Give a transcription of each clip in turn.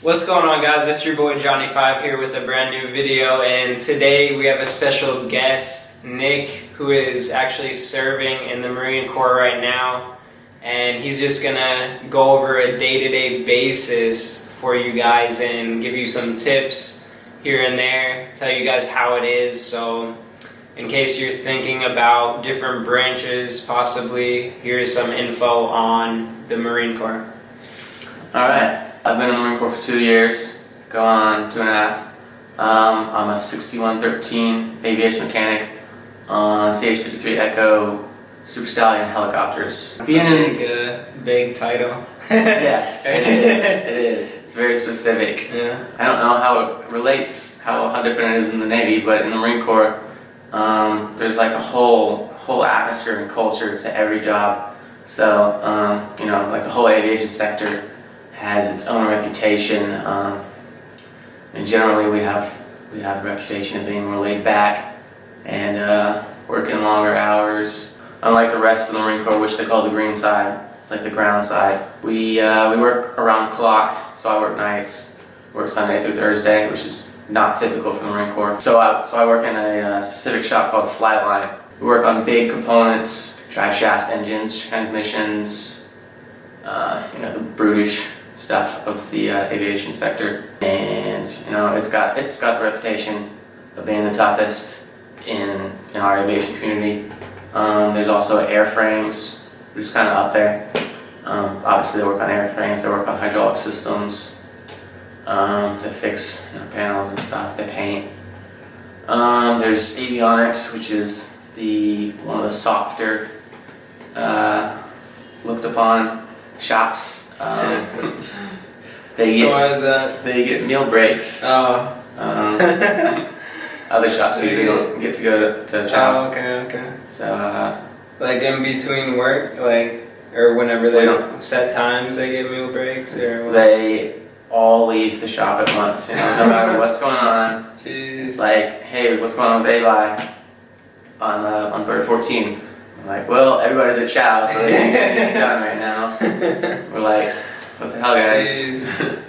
What's going on, guys? It's your boy Johnny5 here with a brand new video, and today we have a special guest, Nick, who is actually serving in the Marine Corps right now, and he's just gonna go over a day-to-day basis for you guys and give you some tips here and there, tell you guys how it is. So in case you're thinking about different branches, possibly, here's some info on the Marine Corps. Alright, I've been in the Marine Corps for 2 years, going on 2.5. I'm a 6113 aviation mechanic on CH-53 Echo Super Stallion helicopters. Big title. Yes, it is. It is. It's very specific. Yeah. I don't know how it relates, how different it is in the Navy, but in the Marine Corps, there's like a whole atmosphere and culture to every job. So, like the whole aviation sector has its own reputation, and generally we have a reputation of being more laid back and working longer hours. Unlike the rest of the Marine Corps, which they call the green side, it's like the ground side. We work around the clock, so I work nights, work Sunday through Thursday, which is not typical for the Marine Corps. So I work in a specific shop called Flightline. We work on big components, drive shafts, engines, transmissions, the brutish stuff of the aviation sector, and it's got the reputation of being the toughest in our aviation community. There's also airframes, which is kind of up there. Obviously, they work on airframes, they work on hydraulic systems, they fix panels and stuff, they paint. There's avionics, which is one of the softer looked upon shops. They get meal breaks. Oh. Other shops usually don't get to go to chow. Oh, okay. So like in between work, or whenever they don't set times, they get meal breaks, or what? They all leave the shop at once. No matter what's going on. Jeez. It's like, hey, what's going on with AVI on bird 14? I'm like, well, everybody's at chow, so they can't get anything done right now. We're like, what the hell, guys? Jeez.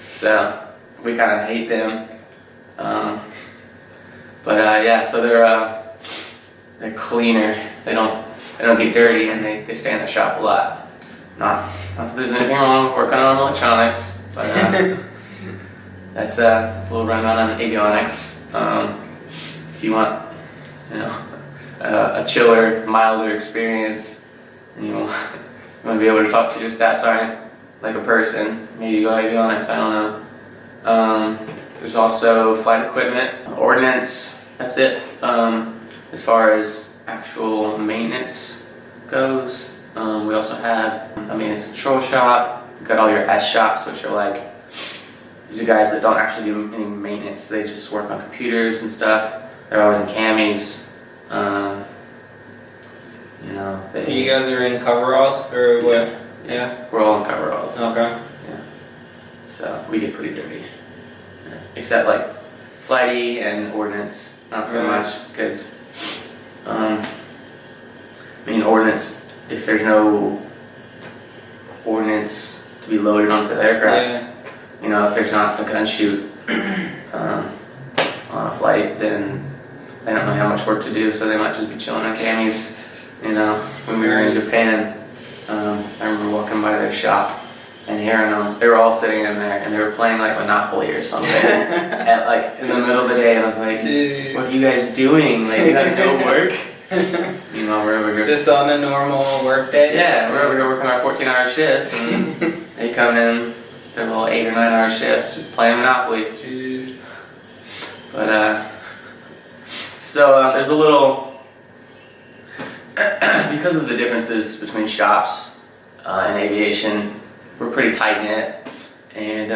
So we kind of hate them. So they're cleaner. They don't get dirty, and they stay in the shop a lot. Not that there's anything wrong with working on electronics, but that's a little rundown on avionics. If you want, a chiller, milder experience, and you want to be able to talk to your staff sergeant like a person, maybe you go avionics, I don't know. There's also flight equipment, ordnance, that's it. As far as actual maintenance goes, we also have a maintenance control shop. We've got all your S shops, which are these are guys that don't actually do any maintenance, they just work on computers and stuff. They're always in camis. You guys are in coveralls, or what? Yeah. We're all in coveralls. Okay. Yeah. So we get pretty dirty. Yeah. Except flighty and ordnance, not so much, because ordnance, if there's no ordnance to be loaded onto the aircraft, if there's not a gun chute on a flight, then they don't really have much work to do, so they might just be chilling in camis. When we were in Japan, I remember walking by their shop and hearing them. They were all sitting in there and they were playing Monopoly or something in the middle of the day, and I was like, jeez, what are you guys doing? You have no work? We're over here. Just on a normal work day? Yeah, we're over here working our 14-hour shifts, and they come in their little 8 or 9 hour shifts just playing Monopoly. Jeez. But, so there's a little, because of the differences between shops and aviation, we're pretty tight-knit, and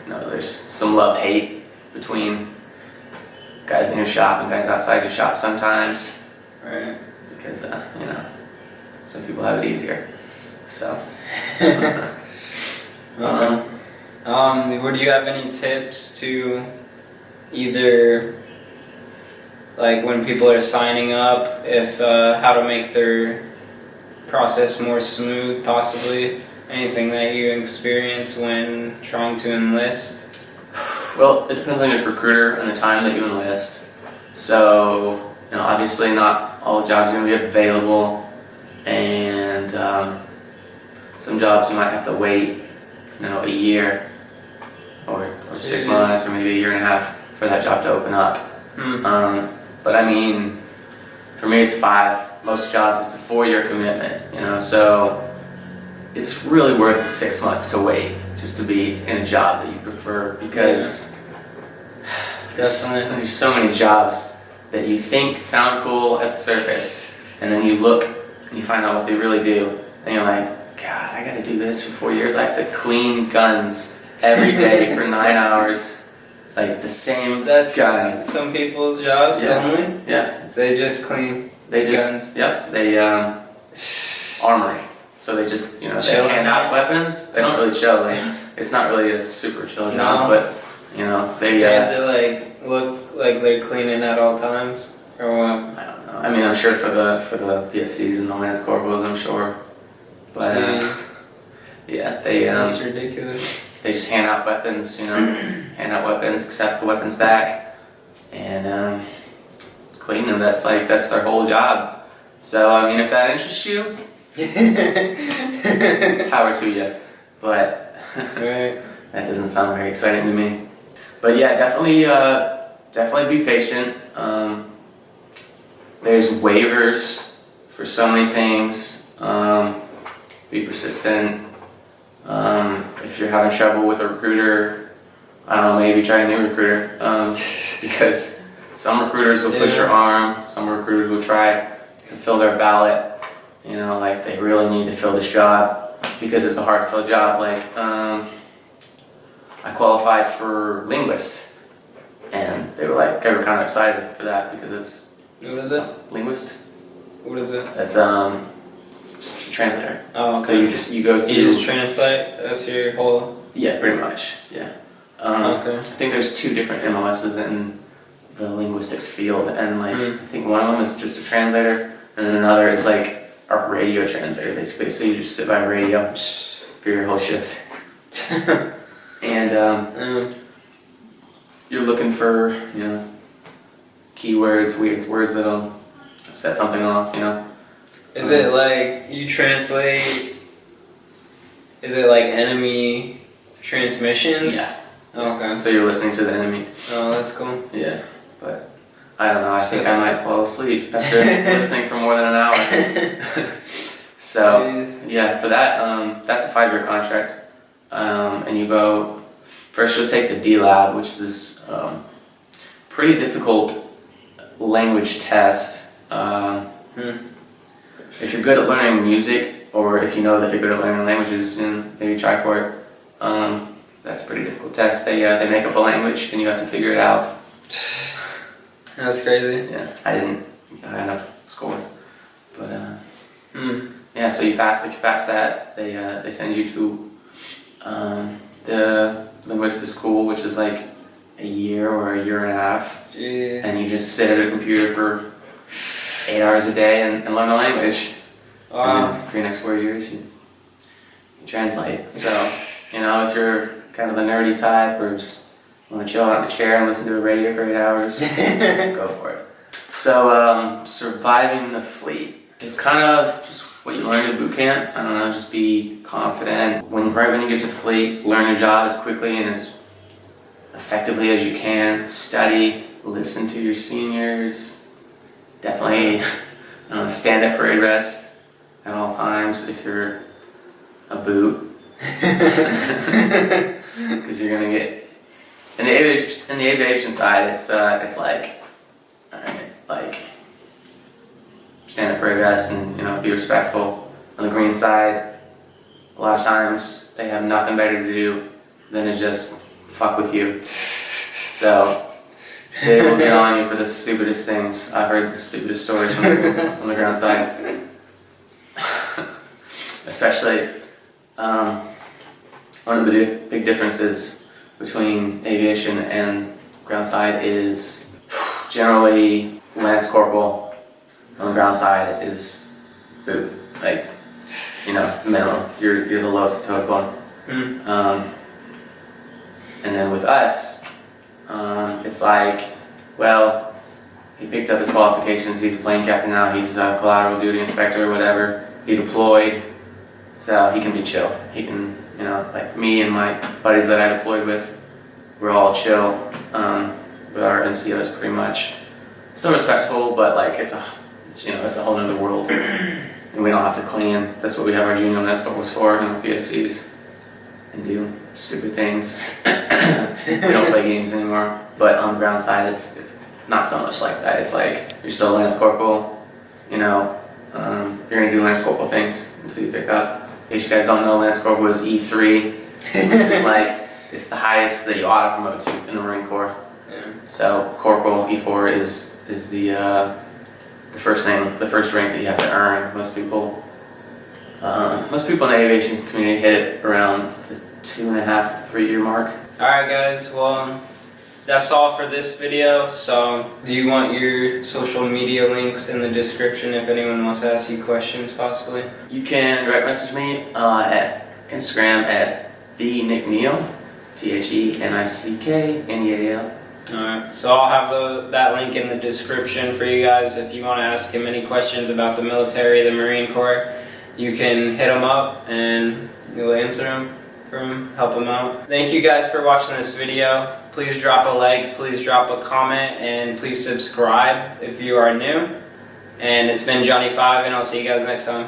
there's some love-hate between guys in your shop and guys outside your shop sometimes. Right. Because, some people have it easier. So. Would you have any tips to either, when people are signing up, if how to make their process more smooth, possibly, anything that you experience when trying to enlist? Well, it depends on your recruiter and the time that you enlist. So, obviously not all jobs are going to be available, and some jobs you might have to wait, a year or 6 months or maybe a year and a half for that job to open up. But I mean, for me it's 5. Most jobs it's a 4-year commitment, so it's really worth the 6 months to wait just to be in a job that you prefer, because there's so many jobs that you think sound cool at the surface, and then you look and you find out what they really do, and you're like, God, I gotta do this for 4 years. I have to clean guns every day for 9 hours, like the same gun. Some people's jobs only? Yeah. They just clean guns? Yep, they armory. So they just, they hand out weapons. They don't really chill. It's not really a super chill job, but, they have to, look like they're cleaning at all times? Or what? I don't know. I mean, I'm sure for the PSCs and the Lance Corporals, I'm sure. But, yeah, that's ridiculous. They just hand out weapons, hand out weapons, accept the weapons back, and clean them. That's their whole job. So, I mean, if that interests you, power to you, but right. That doesn't sound very exciting to me. But yeah, definitely be patient. There's waivers for so many things. Be persistent. If you're having trouble with a recruiter, I don't know, maybe try a new recruiter, because some recruiters will twist your arm, some recruiters will try to fill their ballot. They really need to fill this job because it's a hard to fill job. I qualified for linguist, and they were kind of excited for that because it's. What is it? Linguist. What is it? It's just a translator. Oh, okay. So you go to. You just translate. That's your whole. Yeah, pretty much. Yeah. Okay. I think there's 2 different MOSs in the linguistics field, and I think one of them is just a translator, and then another is a radio translator, basically. So you just sit by radio for your whole shift, and you're looking for keywords, weird words that'll set something off. Is it you translate? Is it enemy transmissions? Yeah. Okay. So you're listening to the enemy. Oh, that's cool. Yeah, but I don't know. I think I might fall asleep after listening for more than an hour. So, Jeez. Yeah, for that, that's a 5-year contract. And you go, first you'll take the D-Lab, which is this pretty difficult language test. If you're good at learning music, or if you know that you're good at learning languages, maybe try for it. That's a pretty difficult test. They make up a language and you have to figure it out. That's crazy. Yeah, I didn't get high enough score, but yeah. So you pass. If you pass that, they send you to the linguistic school, which is a year or a year and a half, and you just sit at a computer for 8 hours a day and learn the language. Wow. And then for your next 4 years, you translate. So if you're kind of the nerdy type, or just want to chill out in a chair and listen to a radio for 8 hours, go for it. So, surviving the fleet. It's kind of just what you learn in boot camp. I don't know, just be confident. Right when you get to the fleet, learn your job as quickly and as effectively as you can. Study, listen to your seniors. Definitely stand at parade rest at all times if you're a boot. Because you're gonna get in the aviation side. It's stand at parade rest and be respectful. On the green side, a lot of times they have nothing better to do than to just fuck with you. So they will get on you for the stupidest things. I've heard the stupidest stories from the ground side, especially. One of the big differences between aviation and ground side is generally Lance Corporal on the ground side is boot. minimum. You're the lowest total one. And then with us, it's like, well, he picked up his qualifications. He's a plane captain now. He's a collateral duty inspector or whatever. He deployed, so he can be chill. He can, like me and my buddies that I deployed with, we're all chill. With our NCOs, pretty much still respectful, but like it's a whole nother world, and we don't have to clean. That's what we have our junior lance corporals for, and our POCs, and do stupid things. We don't play games anymore. But on the ground side, it's not so much like that. It's like you're still a lance corporal. You're gonna do lance corporal things until you pick up. In case you guys don't know, lance corporal is E3, which is like it's the highest that you ought to promote to in the Marine Corps. Yeah. So corporal E4 is the first rank that you have to earn. Most people in the aviation community hit it around the 2.5, 3 year mark. Alright guys, well that's all for this video. So do you want your social media links in the description if anyone wants to ask you questions possibly? You can direct message me at Instagram at TheNickNeal, TheNickNeal. Alright, so I'll have that link in the description for you guys. If you want to ask him any questions about the military, the Marine Corps, you can hit him up and you'll answer him help him out. Thank you guys for watching this video. Please drop a like, please drop a comment, and please subscribe if you are new. And it's been Johnny 5, and I'll see you guys next time.